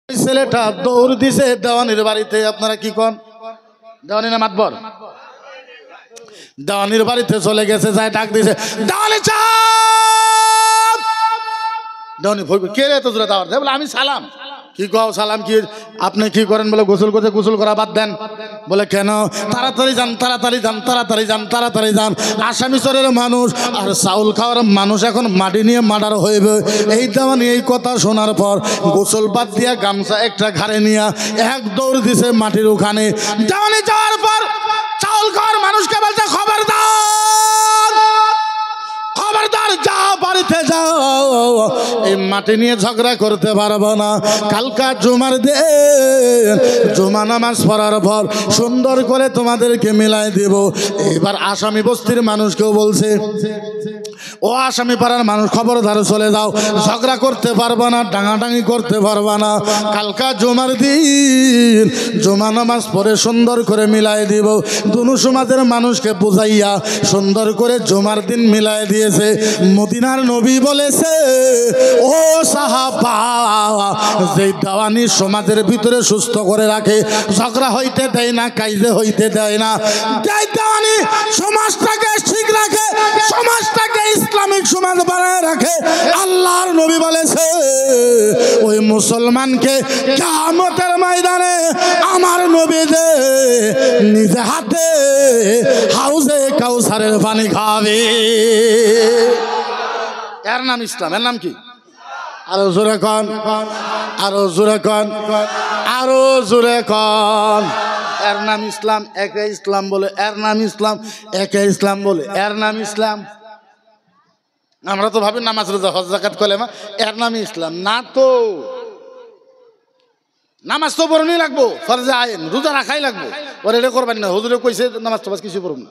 ছেলেটা দৌড় দিছে দেওয়ানির বাড়িতে। আপনারা কি কন? দেওয়ানি না মাতবর? দেওয়ানির বাড়িতে চলে গেছে, যায় ডাক দিছে, দেওয়ানি চাপ। দেওয়ানি ভয় কে রে তো জোরে দাওয়াত দেয়? বলে আমি সালাম। কি কও সালাম? কি আপনি কি করেন? বলে গোসল করতে, গোসল করা বাদ দেন। বলে কেন? তাড়াতাড়ি যান, তাড়াতাড়ি যান, তাড়াতাড়ি যান, তাড়াতাড়ি যান। আসামি চরের মানুষ আর চাউল খাওয়ার মানুষ এখন মাটি নিয়ে মার্ডার হইবে। এই দেওয়ানি এই কথা শোনার পর গোসল বাদ দিয়া গামছা একটা ঘাড়ে নিয়া এক দৌড় দিছে মাটির ওখানে। দেওয়ানি যাওয়ার পর চাউল খাওয়ার মানুষকে বলছে, খবরদার, খবরদার, যাও বাড়িতে যাও, এই মাটি নিয়ে ঝগড়া করতে পারবো না। কালকা জুমার দিন, জুমা নামাজ পড়ার পর সুন্দর করে তোমাদেরকে মিলাই দেব। এবার আসামি বস্তির মানুষকেও বলছে, ও আসামি পাড়ার মানুষ, খবরদার চলে যাও, ঝগড়া করতে পারবা না, ডাঙাডাঙি করতে পারবা না। কালকা জুমার দিন জুমা নামাজ পড়ে সুন্দর করে মিলাই দিব। দুনু সমাজের মানুষকে বুঝাইয়া সুন্দর করে জুমার দিন মিলাই দিয়েছে। মদিনার নবী বলেছে, ও সাহাবা, যে দেওয়ানি সমাজের ভিতরে সুস্থ করে রাখে, ঝগড়া হইতে দেয় না, কাইজে হইতে দেয় না, যে দেওয়ানি সমাজটাকে ঠিক রাখে, সমাজটাকে ইসলামিক সমাজ বানায় রাখে, আল্লাহর নবী বলেছে ওই মুসলমানকে কিয়ামতের ময়দানে আমার নবী যে নিজে হাতে হাউজে কাউসারের পানি খাবে। এর নাম ইসলাম। এর নাম কি? আরো জোরে কন, আরো জোরে কন, আরো জোরে কন। এর নাম ইসলাম। একে ইসলাম বলে এর নাম ইসলাম, একে ইসলাম বলে এর নাম ইসলাম। আমরা তো ভাবি নামাজ রোজা হজ যাকাত কলেমা এর নামই ইসলাম না। তো নামাজ তো পড়নই লাগবো, ফরজে আইন, রোজা রাখাই লাগবো। ওর এটা করবেন না, হুজুরে কইছে নামাজ টামাজ কিছু পড়ব না।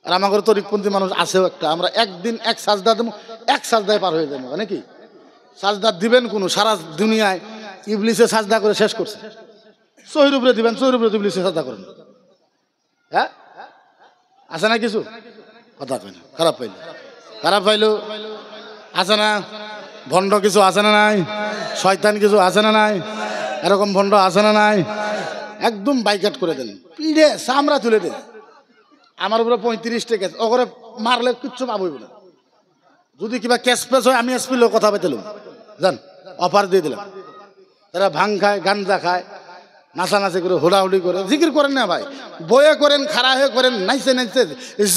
আর আমাদের তরিকপন্থী মানুষ আছেও একটা, আমরা একদিন এক সাজদা দেবো, এক সাজদায় পার হয়ে যাবো নাকি? সাজদা দিবেন কোনো? সারা দুনিয়ায় ইবলিসে সাজদা করে শেষ করছে। সহির উপরে দিবেন, সহির উপরে ইবলিসে সাজদা করেন। হ্যাঁ আছে না কিছু? কথা কয় না, খারাপ পাইল, খারাপ পাইলো আছে না? ভণ্ড কিছু আছে না নাই? শয়তান কিছু আছে না নাই? এরকম ভণ্ড আছে না নাই? একদম বাইকাট করে দেন, পিড়ে চামড়া তুলে দেন। আমার উপরে 35টা কেস, ওরে মারলে কিচ্ছু পাবই না। যদি কিবা ক্যাশ পেস হয় আমি এসপিলেও কথা পাইতেলাম, জান অফার দিয়ে দিলাম। এরা ভাং খায়, গাঞ্জা খায়, নাচানাচি করে, হুড়াহুড়ি করে, জিকির করেন না ভাই, বয়ে করেন, খাড়া হয়ে করেন, নাইছে নাইছে,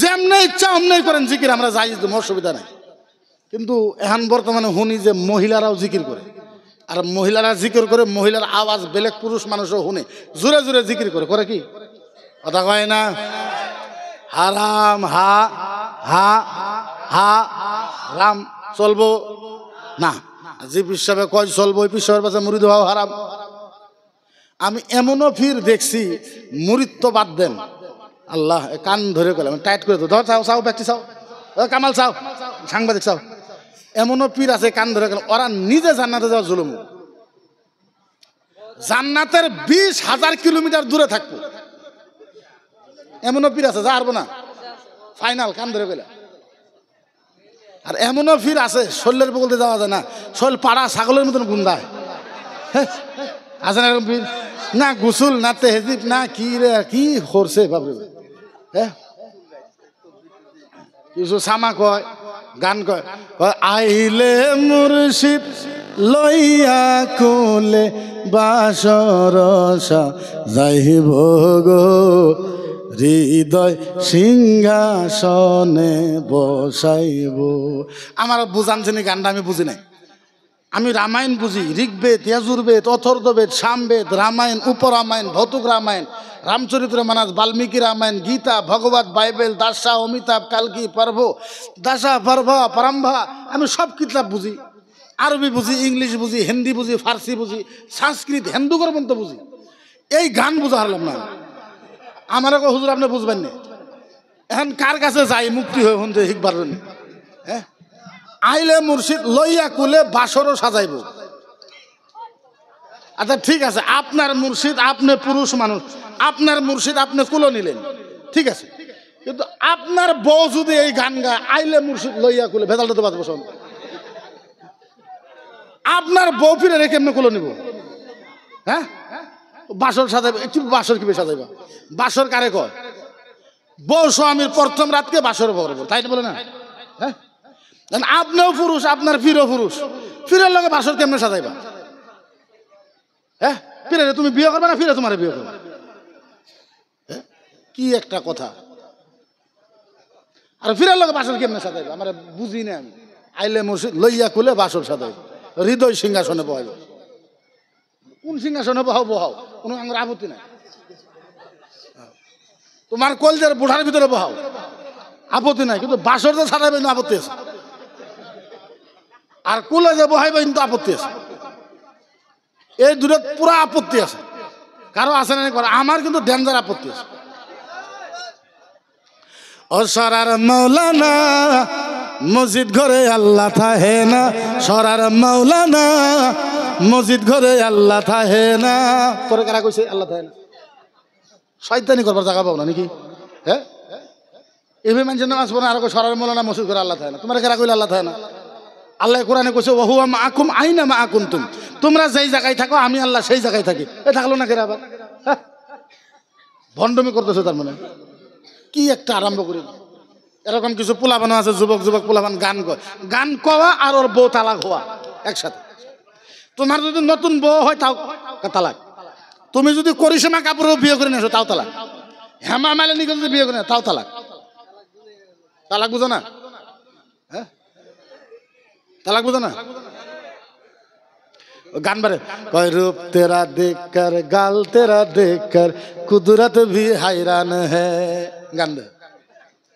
যেমনি ইচ্ছা অমনি করেন জিকির, আমরা যাই, অসুবিধা নাই। কিন্তু এখন বর্তমানে শুনি যে মহিলারাও জিকির করে, আর মহিলারা জিকির করে, মহিলার আওয়াজ বেলেগ পুরুষ মানুষও শুনে, জোরে জোরে জিকির করে। করে কি? কথা কয় না? হারাম, হা হা হা রাম চলবো না। যে পিসাবে কয় চলবো, ওই পিসাবের পাশে মুড়ি দেওয়াও হারাম। আমি এমনও ফির দেখছি, মুড়িদ তো বাদ দেন, আল্লাহ কান ধরে গেলাম, টাইট করে ধর, চাও চাও, ব্যক্তি চাও, কামাল চাও, সাংবাদিক চাও। এমনও পীর আছে কান ধরে গেলাম, ওরা নিজে জান্নাতে যাওয়ার জুলুম, জান্নাতের 20,000 কিলোমিটার দূরে থাকবো, এমনও পীর আছে, যা পারবো না, ফাইনাল কান ধরে গেলাম। আর এমনও ফির আছে শরীরের বলতে যাওয়া যায় না, শরীর পাড়া ছাগলের মতন গুন্দায়। আছে না এরকম ফির? না গোসল, না তেহজিব, না কি রে কি করছে বাবু। হ্যাঁ কিছু সামা কয়, গান কয়, আইলে মুর্শিদ লইয়া কোলে বাসরসা যাইব গো, হৃদয় সিংহাসনে বসাইব। আমার বুঝানছেনি গানটা, আমি বুঝি নাই। আমি রামায়ণ বুঝি, ঋগ্বেদ, যজুর্বেদ, অথর্ববেদ, সামবেদ, রামায়ণ, উপরামায়ণ, ভৌতুক রামায়ণ, রামচরিত্র মানস, বাল্মীকি রামায়ণ, গীতা, ভগবত, বাইবেল, দাসা, অমিতাভ, কালকি, পর্ব, দাসা, পর্ব, পরম্ভা, আমি সব কিতাব বুঝি। আরবি বুঝি, ইংলিশ বুঝি, হিন্দি বুঝি, ফার্সি বুঝি, সংস্কৃত, হিন্দু গ্রন্থ বুঝি। এই গান বুঝা হারলাম না। আমার হুজুর আপনি বুঝবেন না। এখন কার কাছে যাই মুক্তি হয়ে শুনতে শিখবার জন্য? হ্যাঁ আইলে মুর্শিদ লইয়া কুলে বাসরও সাজাইব। আচ্ছা ঠিক আছে, আপনার মুর্শিদ, আপনি পুরুষ মানুষ, আপনার মুর্শিদ আপনি কুলো নিলেন, ঠিক আছে, কিন্তু আপনার বউ যদি এই গান গায়, আইলে মুর্শিদ লইয়া কুলে, ভেজালটা তো বাঁচবো। আপনার বউ ফিরে রেখে এমনি কুলো নিব? হ্যাঁ বাসর সাজাইবা, একটু বাসর কিভাবে সাজাইবা? বাসর কারে কয়? বউ স্বামীর প্রথম রাতকে বাসর বলবো, তাই বলে না? হ্যাঁ আপনিও পুরুষ, আপনার ফিরও পুরুষ, ফিরের লগে বাসর কেমনে সাজাইবা? হ্যাঁ ফিরে তুমি বিয়ে করবে না, ফিরে তোমার বিয়ে করবে? কি একটা কথা। আর ফিরের লগে বাসর কেমনে সাজাইবা? আমার বুঝি না আমি। আইলে মসজিদ লইয়া খুলে বাসর সাজাইবা, হৃদয় সিংহাসনে বহাইব। কোন সিংহাসনে বহাও বহাও, কোনো আমার আপত্তি নাই। তোমার কলজের বুড়ার ভিতরে বহাও, আপত্তি নাই, কিন্তু বাসর যে সাজাইবে না আপত্তি আছে। আর কুলে যে বহাইবে কিন্তু আপত্তি আছে। এই দূরে পুরা আপত্তি আছে। কারো আছে না করে? আমার কিন্তু ডেঞ্জার আপত্তি আছে। ও সরার মৌলানা মসজিদ ঘরে আল্লাহ থাহে না, সরার মৌলানা মসজিদ ঘরে আল্লাহ থাহে না। তোরে কারা কইছে আল্লাহ থাহে না? শয়তানি করবার জায়গা পাও না নাকি? হ্যাঁ এভাবে মানুষের নামাজ পড়ে আর সরার মৌলানা মসজিদ ঘরে আল্লাহ থাহে না। তোমার কারা কইলে আল্লাহ থাহে না? আল্লাহ কোরআনে কইছে ওয়া হুয়া মাআকুম আইনা মা কুনতুম, তোমরা যেই জায়গায় থাকো আমি আল্লাহ সেই জায়গায় থাকি। এ থাকলো না কেন আবার? ভণ্ডমি করতেছে তার মানে। কি একটা আরম্ভ করি। এরকম কিছু পোলাপান আছে, যুবক যুবক পোলাপান গান কয়, গান কওয়া আর ওর বউ তালাক হওয়া একসাথে। তোমার যদি নতুন বউ হয় তাও তালাক, তুমি যদি করিশ্মা কাপুরও বিয়ে করে নিয়েছো তাও তালাক, হেমা মালিনীকে যদি বিয়ে করে তাও তালাক। তালাক বুঝো না? হ্যাঁ তালাক বুঝো না? গান বারে কয় রূপ তেরা দেখकर গাল তেরা দেখकर কুদরত ভি হায়রান হ্যায়। গান দে,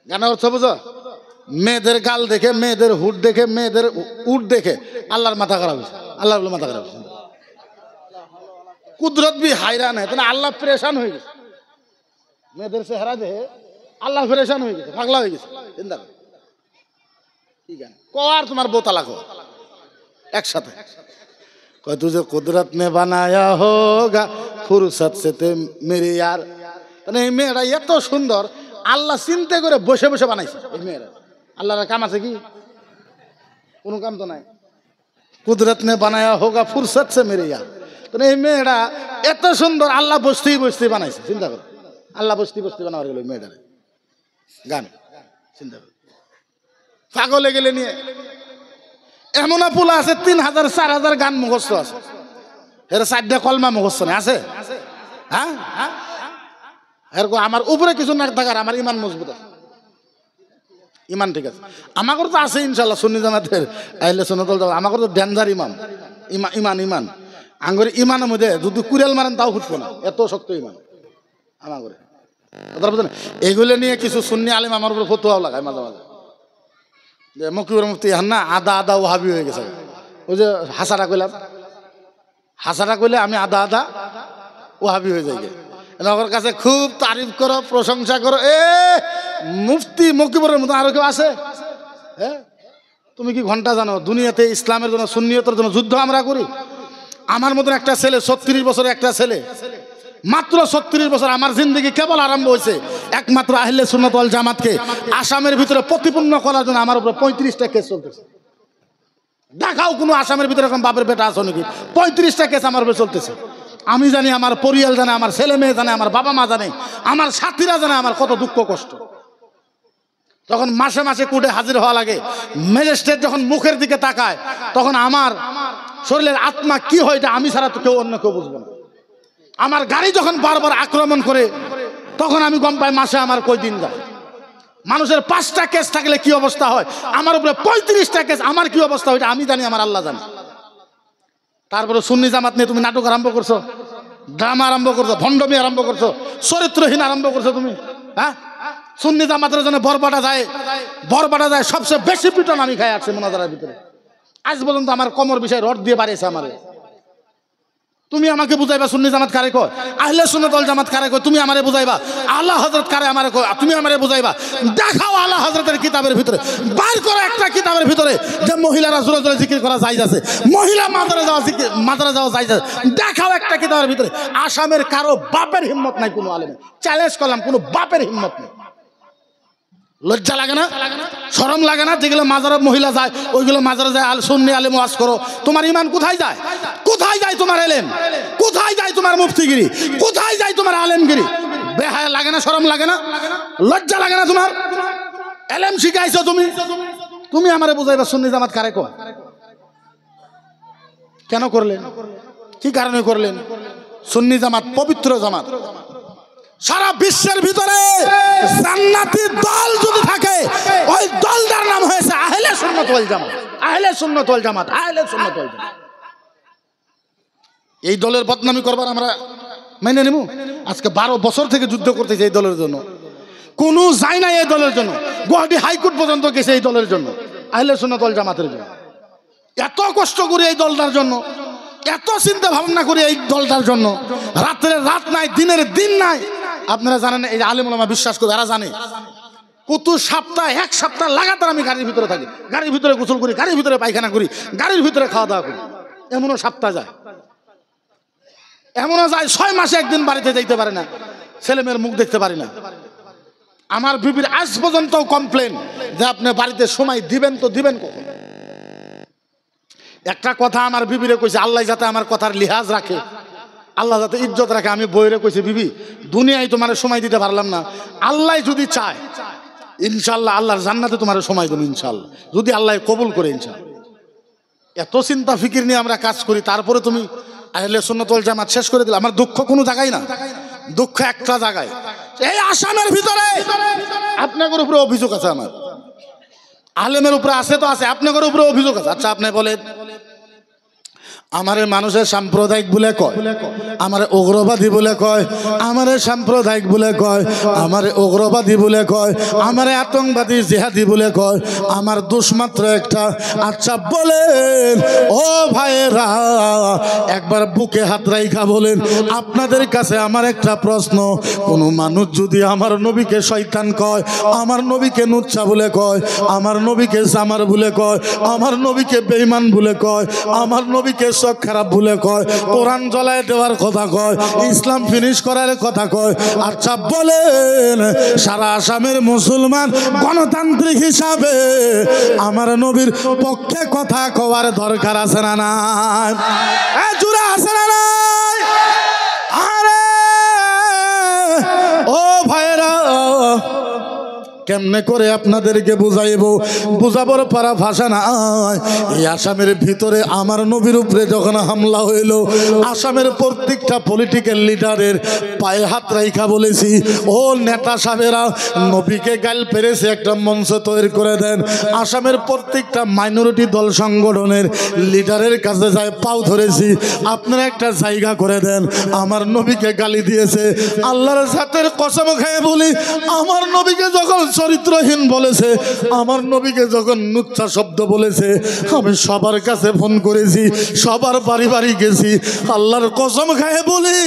গানের অর্থ বুঝো? মেয়েদের গাল দেখে, মেয়েদের হুট দেখে, মেয়েদের উট দেখে আল্লাহর মাথা খারাপ হয়েছে, আল্লাহর মাথা খারাপ হয়েছে। কুদরত ভি হায়রান হ্যায়, তাহলে আল্লাহ পরেশান হয়ে গেছে। মেয়েদের চেহারা দেখে আল্লাহ পরেশান হয়ে গেছে, পাগলা হয়ে গেছে। চিন্তা করো কি গান কর, তোমার বউ তালাক हो একসাথে। কয় তুঝে কুদরত নে বানায়া হোগা ফুরসত সে তে মেরে यार। মানে এই মেয়েটা এত সুন্দর, আল্লাহ চিন্তা করে বসে বসে বানাইছে এই মেয়েরা। আল্লাহর কাম আছে কি? কোনো কাম তো নাই। কুদরত নে বানায়া হোগা ফুরসত সে মেরে यार। মানে এই মেয়েটা এত সুন্দর, আল্লাহ বসতেই বসতেই বানাইছে। চিন্তা করো, আল্লাহ বসতেই বসতেই বানাবার গেল মেয়েটারে। গান চিন্তা করো, পাগলে গেলে নিয়ে। এমন পোলা আছে 3000 4000 গান মুখস্থ আছে, এর 4টা কলমা মুখস্থ নেই আছে। হ্যাঁ এরকম আমার উপরে কিছু না থাকার, আমার ইমান মজবুত আছে, ইমান ঠিক আছে। আমাকে তো আছে ইনশাল্লাহ সুন্নি জামাতের আহলে সুন্নাতুল জামাত। আমাকে তো ডেঞ্জার ইমান, ইমান ইমান আঙ্গুর ইমানের মধ্যে যদি কুড়াল মারেন তাও ফুটবো না, এত শক্ত ইমান আমার করে। এগুলো নিয়ে কিছু সুন্নি আলেম আমার উপরে ফতোয়াও লাগায় মাঝে মাঝে। মকিবুর মুফতি হান না আদা আদা ওহাবি হয়ে গেছে। ওই যে হাসাটা কইলাম, হাসাটা কইলে আমি আদা আদা ওহাবি হয়ে যাই। ওর কাছে খুব তারিফ করো, প্রশংসা করো। মুফতি মকিবুরের মতো আরো কেউ আছে? হ্যাঁ তুমি কি ঘন্টা জানো দুনিয়াতে ইসলামের জন্য, সুন্নিয়তের জন্য যুদ্ধ আমরা করি? আমার মতন একটা ছেলে, 36 বছরের একটা ছেলে, মাত্র 36 বছর, আমার জিন্দগি কেবল আরম্ভ হয়েছে একমাত্র আহলে সুন্নাত ওয়াল জামাতকে আসামের ভিতরে প্রতিপন্ন করার জন্য। আমার উপরে 35টা কেস চলতেছে। দেখাও কোনো আসামের ভিতরে এরকম বাপের বেটা আছে নাকি? 35টা কেস আমার উপরে চলতেছে। আমি জানি, আমার পরিবার জানে, আমার ছেলে মেয়ে জানে, আমার বাবা মা জানে, আমার সাথীরা জানে আমার কত দুঃখ কষ্ট। তখন মাসে মাসে কোর্টে হাজির হওয়া লাগে, ম্যাজিস্ট্রেট যখন মুখের দিকে তাকায় তখন আমার শরীরের আত্মা কি হয় এটা আমি ছাড়া তো কেউ অন্য কেউ বুঝবে না। আমার গাড়ি যখন বারবার আক্রমণ করে তখন আমি গম পাই মাসে আমার কই দিন যায়। মানুষের 5টা কেস থাকলে কি অবস্থা হয়, আমার উপরে 35টা কেস, আমার কি অবস্থা হয় আমি জানি, আমার আল্লাহ জানে। তারপরে সুন্নি জামাত নিয়ে তুমি নাটক আরম্ভ করছো, ড্রামা আরম্ভ করছো, ভণ্ডমি আরম্ভ করছো, চরিত্রহীন আরম্ভ করছো তুমি। হ্যাঁ সুন্নি জামাতের জন্য বরবাটা যায় সবচেয়ে বেশি পিটন আমি খাই আসছে মোনাজারের ভিতরে। আজ পর্যন্ত আমার কোমর বিষয় রড দিয়ে বাড়িয়েছে আমারে। তুমি আমাকে বুঝাইবা সুন্নি জামাত কারে কয়, আহলে সুন্নাত ওয়াল জামাত কারে কয়, তুমি আমারে বুঝাইবা। আল্লাহ হযরত কারে আমারে কয়, তুমি আমারে বুঝাইবা। দেখাও আল্লাহ হযরতের কিতাবের ভিতরে, বাইর করো একটা কিতাবের ভিতরে যে মহিলারা জোরে জোরে জিকির করা জায়েজ আছে, মহিলা মাজারে যাওয়া জায়েজ আছে। দেখাও একটা কিতাবের ভিতরে। আসামের কারো বাপের হিম্মত নাই, কোনো আলেমের। চ্যালেঞ্জ করলাম, কোনো বাপের হিম্মত নেই। লজ্জা লাগে না, শরম লাগে না? যেগুলো মাজারে মহিলা যায় ওইগুলো মাজারে যায় সুন্নি আলেম ওয়াজ করো। তোমার ইমান কোথায় যায়? কোথায় যায় তোমার এলেম? কোথায় যায় তোমার মুফতিগিরি, কোথায় যায় তোমার আলেমগিরি? বেহায়া লাগে না, শরম লাগে না, লজ্জা লাগে না তোমার? এলেম শিখাইছো তুমি, তুমি আমারে বুঝাইবা সুন্নি জামাত কারে কয়? কেন করলেন? কি কারণে করলেন? সুন্নি জামাত পবিত্র জামাত। সারা বিশ্বের ভিতরে জান্নাতি দল যদি থাকে, ওই দলটার নাম হয়েছে আহলে সুন্নাত ওয়াল জামাত। আহলে সুন্নাত ওয়াল জামাত, আহলে সুন্নাত ওয়াল জামাত। এই দলের বদনামি করবার আমরা মেনে নেব? আজকে 12 বছর থেকে যুদ্ধ করতেছে এই দলের জন্য, কোনো যায় না এই দলের জন্য। গুয়াহাটি হাইকোর্ট পর্যন্ত গেছে এই দলের জন্য, আহলে সুন্নাত ওয়াল জামাতের জন্য। এত কষ্ট করে এই দলটার জন্য, এত চিন্তা ভাবনা করে এই দলটার জন্য, রাতের রাত নাই, দিনের দিন নাই। আপনারা জানেন, এই আলেম ওলামা বিশ্বাস করে, এরা জানে কত সপ্তাহ, 1 সপ্তাহ লাগাতার আমি গাড়ির ভিতরে থাকি, গাড়ির ভিতরে গোসল করি, গাড়ির ভিতরে পায়খানা করি, গাড়ির ভিতরে খাওয়া দাওয়া করি। এমনও সপ্তাহ যায়, এমনও যায় 6 মাসে একদিন বাড়িতে যাইতে পারে না, ছেলে মেয়ের মুখ দেখতে পারি না। আমার বিবির আজ পর্যন্ত কমপ্লেন যে আপনি বাড়িতে সময় দিবেন তো দিবেন কখন? একটা কথা আমার বিবিরে কইছে, আল্লাহ যাতে আমার কথার লিহাজ রাখে, আল্লাহ যাতে ইজ্জত রাখে। আমি বইরে কইছি, বিবি দুনিয়ায় তোমার সময় দিতে পারলাম না, আল্লাহ যদি চায় ইনশাল্লাহ আল্লাহর জান্নাতে তোমার সময় দেবো ইনশাল্লাহ, যদি আল্লাহ কবুল করে ইনশাল্লাহ। এত চিন্তা ফিকির নিয়ে আমরা কাজ করি, তারপরে তুমি আহলে সুন্নাত ওয়াল জামাত শেষ করে দিলে। আমার দুঃখ কোনো জায়গায় না, দুঃখ একটা জায়গায়, এই আসামের ভিতরে আপনাদের উপরে অভিযোগ আছে। আমার আলেমের উপরে আছে তো আছে, আপনাদের উপরে অভিযোগ আছে। আচ্ছা আপনি বলেন, আমারে মানুষের সাম্প্রদায়িক বলে কয়, আমারে উগ্রবাদী বলে কয়, আমারে সাম্প্রদায়িক বলে কয়, আমারে উগ্রবাদী বলে কয়, আমারে আতঙ্কবাদী জিহাদি বলে কয়, আমার দোষ মাত্র একটা। আচ্ছা বলেন ও ভাইয়েরা, একবার বুকে হাত রাইখা বলেন, আপনাদের কাছে আমার একটা প্রশ্ন, কোন মানুষ যদি আমার নবীকে শয়তান কয়, আমার নবীকে নুচ্ছা বলে কয়, আমার নবীকে জামার বলে কয়, আমার নবীকে বেঈমান বলে কয়, আমার নবীকে সব খারাপ বলে কয়, কোরআন জ্বলায় দেওয়ার কথা কয়, ইসলাম ফিনিশ করার কথা কয়, আচ্ছা বলেন সারা আসামের মুসলমান গণতান্ত্রিক হিসাবে আমার নবীর পক্ষে কথা কওয়ার দরকার আছে না নাই? জোরে আছে না নাই? আরে ও ভাইরা, কেমনে করে আপনাদেরকে বুঝাইব? বুঝাবার পারা ভাষা নাই। এই আসামের ভিতরে আমার নবীর উপরে যখন হামলা হইল, আসামের প্রত্যেকটা পলিটিক্যাল লিডারের পায়ে হাত রাইখা বলেছি, ও নেতা সাহেবেরা, নবীকে গাল পেরেছে, একটা মঞ্চ তৈরি করে দেন। আসামের প্রত্যেকটা মাইনরিটি দল সংগঠনের লিডারের কাছে যায় পাও ধরেছি, আপনারা একটা জায়গা করে দেন। আমার নবীকে গালি দিয়েছে, আল্লাহর সাথের কসম খেয়ে বলি, আমার নবীকে যখন চরিত্রহীন বলেছে, আমার নবীকে যখন নুচ্ছা শব্দ বলেছে, আমি সবার কাছে ফোন করেছি, সবার বাড়ি বাড়ি গেছি। আল্লাহর কসম খায় বলি,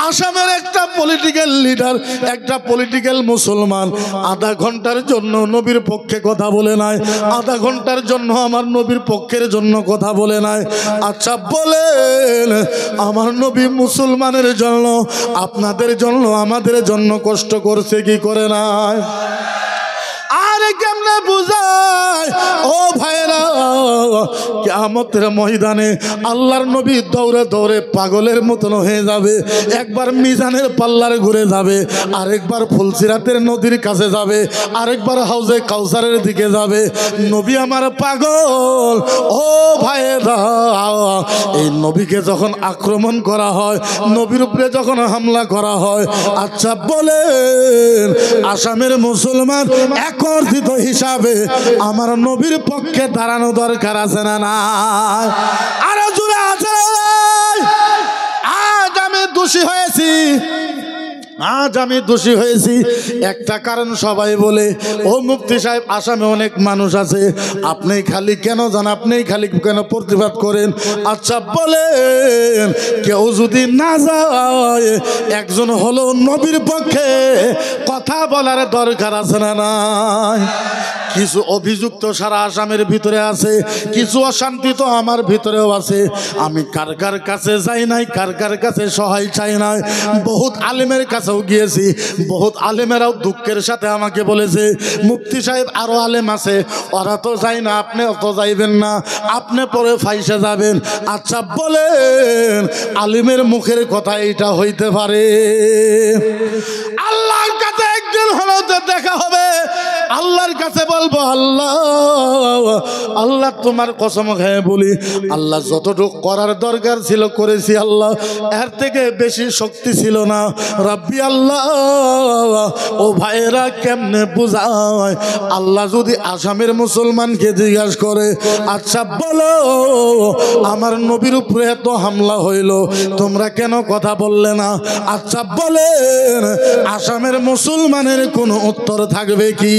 আসামের একটা পলিটিক্যাল লিডার, একটা পলিটিক্যাল মুসলমান আধা ঘন্টার জন্য নবীর পক্ষে কথা বলে নাই, আধা ঘন্টার জন্য আমার নবীর পক্ষের জন্য কথা বলে নাই। আচ্ছা বলেন, আমার নবী মুসলমানের জন্য, আপনাদের জন্য, আমাদের জন্য কষ্ট করছে কি করে নাই? আরে কেমনে বুঝায় ও ভাইরা, কিয়ামতের ময়দানে আল্লাহর নবী দৌড়ে দৌড়ে পাগলের মতন হয়ে যাবে। একবার মিজানের পাল্লার ঘুরে যাবে, আরেকবার ফুলসিরাতের নদীর কাছে যাবে, আরেকবার হাউজে কাউসারের দিকে যাবে। নবী আমার পাগল ও ভাইরা, এই নবীকে যখন আক্রমণ করা হয়, নবীর উপরে যখন হামলা করা হয়, আচ্ছা বলেন আসামের মুসলমান একত্রিত হিসাবে আমার নবীর পক্ষে দাঁড়ানো দরকার আছে না নাই? আরো জোরে আছে। আজ আমি দোষী হয়েছি, আজ আমি দোষী হয়েছি একটা কারণ, সবাই বলে ও মুফতি সাহেব আসামে অনেক মানুষ আছে, আপনি খালি কেন জান, আপনি খালি কেন প্রতিবাদ করেন? আচ্ছা বলেন, কেউ যদি না যায়, একজন হলো নবীর পক্ষে কথা বলার দরকার আছে না নাই? কিছু অভিযুক্ত সারা আসামের ভিতরে আছে, কিছু অশান্তি তো আমার ভিতরেও আছে। আমি কার কার কাছে যাই নাই, কার কার কাছে সহায় চাই নাই, বহুত আলেমের কাছে কাছেও গিয়েছি, বহুত আলেমেরাও দুঃখের সাথে আমাকে বলেছে মুফতি সাহেব আরো আলেম আছে, ওরা তো যায় না, আপনি অত যাইবেন না, আপনি পরে ফাইসে যাবেন। আচ্ছা বলেন আলিমের মুখের কথা এটা হইতে পারে? আল্লাহর কাছে একদিন হলো দেখা হবে, আল্লাহর কাছে বলবো আল্লাহ, আল্লাহ তোমার কসম খেয়ে বলি, আল্লাহ যতটুকু করার দরকার ছিল করেছি আল্লাহ, এর থেকে বেশি শক্তি ছিল না রাব্বি আল্লাহ। ও ভাইয়েরা কেমনে বুঝায়? আল্লাহ যদি আসামের মুসলমানকে জিজ্ঞাসা করে আচ্ছা বলো আমার নবীর উপরে এত হামলা হইল, তোমরা কেন কথা বললে না? আচ্ছা বলেন আসামের মুসলমানের কোনো উত্তর থাকবে কি?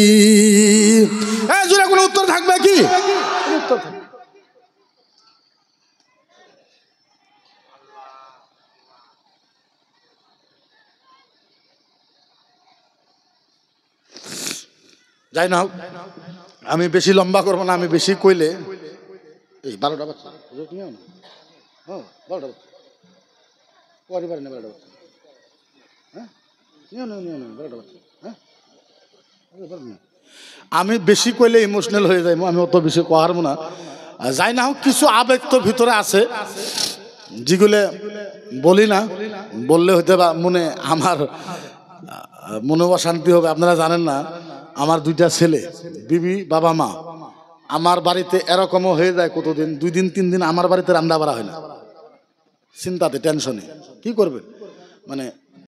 জোরে কোনো উত্তর থাকবে কি? উত্তর থাকবে। যাই না, আমি বেশি লম্বা করবো না, আমি বেশি কইলে এই 12টা বাচ্চা 12টা বাচ্চা পরিবার নেই, 12টা বাচ্চা, হ্যাঁ 12টা বাচ্চা, হ্যাঁ আমি বেশি কইলে ইমোশনাল হয়ে যাই, আমি অত বেশি কহারবো না। যাই না হোক, কিছু আবেগ তো ভিতরে আছে যেগুলো বলি না, বললে হয়তো বা মনে আমার মনে অশান্তি হবে। আপনারা জানেন না আমার 2টা ছেলে, বিবি, বাবা মা, আমার বাড়িতে এরকমও হয়ে যায় কতদিন 2 দিন 3 দিন আমার বাড়িতে রান্না বাড়া হয় না, চিন্তাতে টেনশনে। কি করবেন মানে